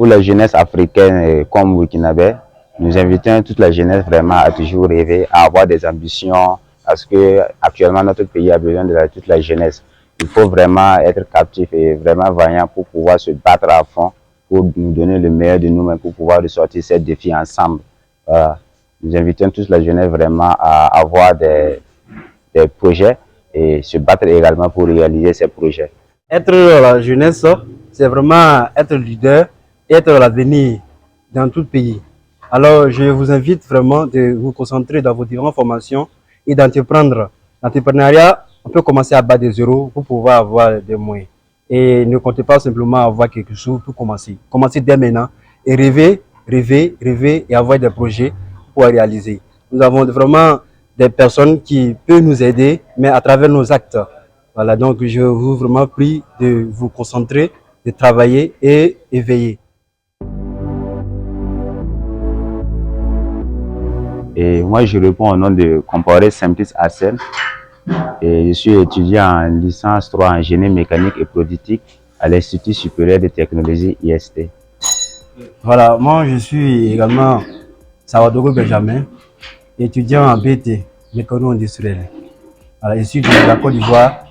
Pour la jeunesse africaine comme burkinabé, nous invitons toute la jeunesse vraiment à toujours rêver, à avoir des ambitions, parce que actuellement notre pays a besoin de toute la jeunesse. Il faut vraiment être captif et vraiment vaillant pour pouvoir se battre à fond, pour nous donner le meilleur de nous-mêmes, pour pouvoir ressortir ces défis ensemble. Voilà. Nous invitons toute la jeunesse vraiment à avoir des projets et se battre également pour réaliser ces projets. Être la jeunesse, c'est vraiment être leader et être l'avenir dans tout pays. Alors, je vous invite vraiment de vous concentrer dans vos différentes formations et d'entreprendre. L'entrepreneuriat, on peut commencer à bas de zéro pour pouvoir avoir des moyens. Et ne comptez pas simplement avoir quelque chose pour commencer. Commencez dès maintenant et rêver, rêver, rêver et avoir des projets pour réaliser. Nous avons vraiment des personnes qui peuvent nous aider, mais à travers nos actes. Voilà, donc je vous vraiment prie de vous concentrer, de travailler et éveiller. Et moi, je réponds au nom de Compaoré Simplice Arsène. Et je suis étudiant en licence 3 en génie mécanique et productique à l'Institut supérieur de technologie IST. Voilà, moi je suis également Sawadogo Benjamin, étudiant en BT, mécano industriel. Voilà, je suis de la Côte d'Ivoire,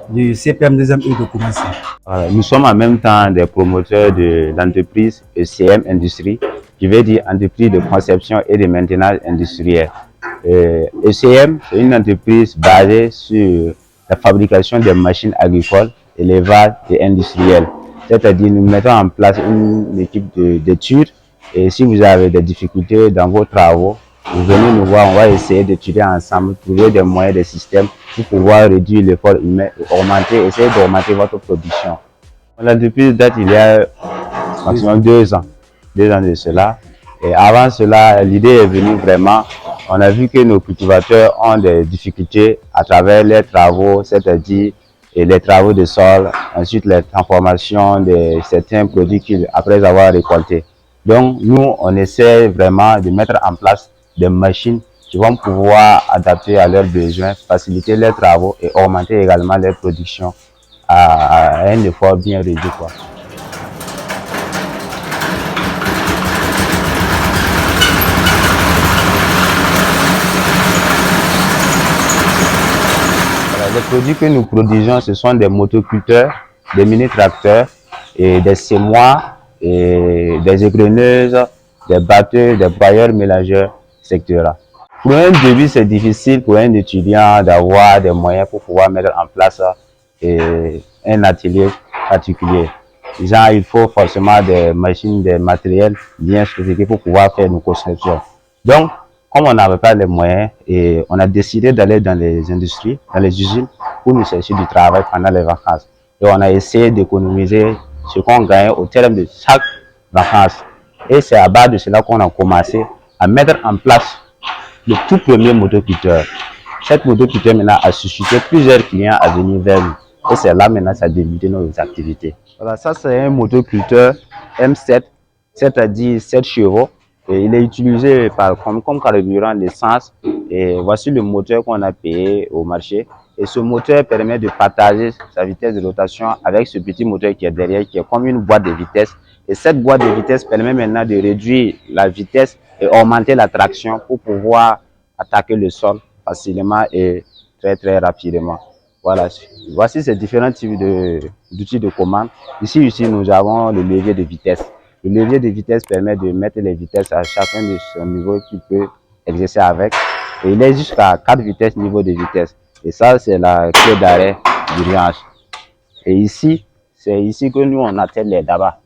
du CPM 2e de Koumassi. Voilà, nous sommes en même temps des promoteurs de l'entreprise ECM Industrie, qui veut dire entreprise de conception et de maintenance industriel. ECM, c'est une entreprise basée sur la fabrication des machines agricoles, élevables et industrielles. C'est-à-dire, nous mettons en place une équipe d'études et si vous avez des difficultés dans vos travaux, vous venez nous voir, on va essayer d'étudier ensemble, trouver des moyens, des systèmes pour pouvoir réduire l'effort humain et essayer d'augmenter votre production. L'entreprise date il y a maximum 2 ans de cela. Et avant cela, l'idée est venue vraiment, on a vu que nos cultivateurs ont des difficultés à travers les travaux, c'est-à-dire les travaux de sol, ensuite les transformations de certains produits après avoir récolté. Donc nous, on essaie vraiment de mettre en place des machines qui vont pouvoir adapter à leurs besoins, faciliter leurs travaux et augmenter également leur production à un effort bien réduit, quoi. Les produits que nous produisons, ce sont des motoculteurs, des mini-tracteurs, et des semoirs, et des égreneuses, des batteurs, des broyeurs mélangeurs, etc. Pour un début, c'est difficile pour un étudiant d'avoir des moyens pour pouvoir mettre en place un atelier particulier. Genre, il faut forcément des machines, des matériels bien spécifiques pour pouvoir faire nos conceptions. Donc, comme on n'avait pas les moyens, et on a décidé d'aller dans les industries, dans les usines, pour nous chercher du travail pendant les vacances. Et on a essayé d'économiser ce qu'on gagnait au terme de chaque vacances. Et c'est à base de cela qu'on a commencé à mettre en place le tout premier motoculteur. Cette motoculteur maintenant a suscité plusieurs clients à venir vers nous. Et c'est là maintenant ça a débuté nos activités. Voilà, ça c'est un motoculteur M7, c'est-à-dire 7 chevaux. Et il est utilisé comme carburant d'essence. Et voici le moteur qu'on a payé au marché. Et ce moteur permet de partager sa vitesse de rotation avec ce petit moteur qui est derrière, qui est comme une boîte de vitesse. Et cette boîte de vitesse permet maintenant de réduire la vitesse et augmenter la traction pour pouvoir attaquer le sol facilement et très rapidement. Voilà, voici ces différents types d'outils de commande. Ici, nous avons le levier de vitesse. Le levier de vitesse permet de mettre les vitesses à chacun de son niveau qu'il peut exercer avec. Et il est jusqu'à 4 vitesses niveau de vitesse. Et ça, c'est la clé d'arrêt du riage. Et ici, c'est ici que nous, on attelle les dabas.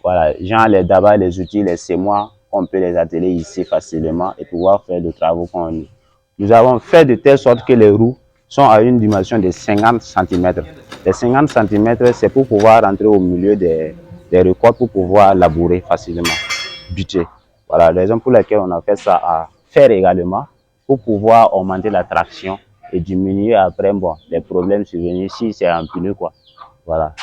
Voilà, genre les dabas, les outils, les semoirs, on peut les atteler ici facilement et pouvoir faire le travail qu'on a. Nous avons fait de telle sorte que les roues sont à une dimension de 50 cm. Les 50 cm, c'est pour pouvoir rentrer au milieu des récoltes pour pouvoir labourer facilement, buter. Voilà, la raison pour laquelle on a fait ça à faire également pour pouvoir augmenter la traction et diminuer après les problèmes survenus si c'est un pneu, quoi. Voilà.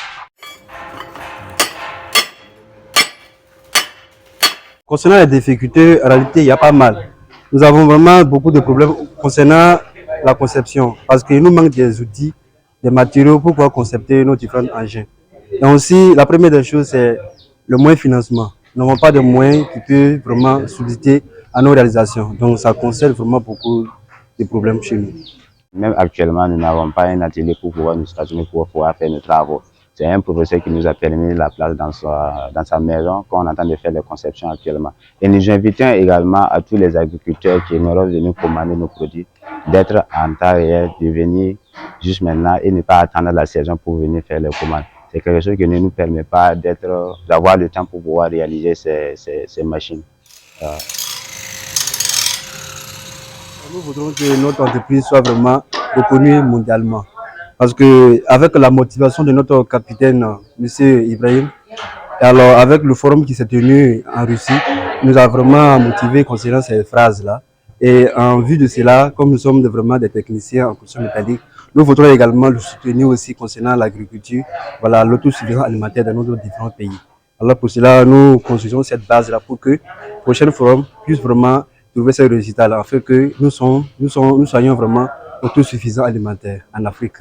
Concernant les difficultés, en réalité, il y a pas mal. Nous avons vraiment beaucoup de problèmes concernant la conception parce qu'il nous manque des outils, des matériaux pour pouvoir concepter nos différents engins. Et aussi, la première des choses, c'est le moyen financement. Nous n'avons pas de moyens qui peuvent vraiment susciter à nos réalisations. Donc ça concerne vraiment beaucoup de problèmes chez nous. Même actuellement, nous n'avons pas un atelier pour pouvoir nous stationner, pour pouvoir faire nos travaux. C'est un professeur qui nous a permis la place dans sa maison quand on est en train de faire les conceptions actuellement. Et nous invitons également à tous les agriculteurs qui aimeraient venir commander nos produits d'être en temps réel, de venir juste maintenant et ne pas attendre la saison pour venir faire les commandes. C'est quelque chose qui ne nous permet pas d'avoir le temps pour pouvoir réaliser ces machines. Nous voudrons que notre entreprise soit vraiment reconnue mondialement. Parce que avec la motivation de notre capitaine, M. Ibrahim, et alors avec le forum qui s'est tenu en Russie, nous a vraiment motivé concernant ces phrases-là. Et en vue de cela, comme nous sommes vraiment des techniciens en construction métallique, nous voudrons également le soutenir aussi concernant l'agriculture, voilà, l'autosuffisance alimentaire dans nos différents pays. Alors pour cela, nous construisons cette base-là pour que le prochain forum puisse vraiment trouver ces résultats-là, afin que nous soyons vraiment autosuffisants alimentaires en Afrique.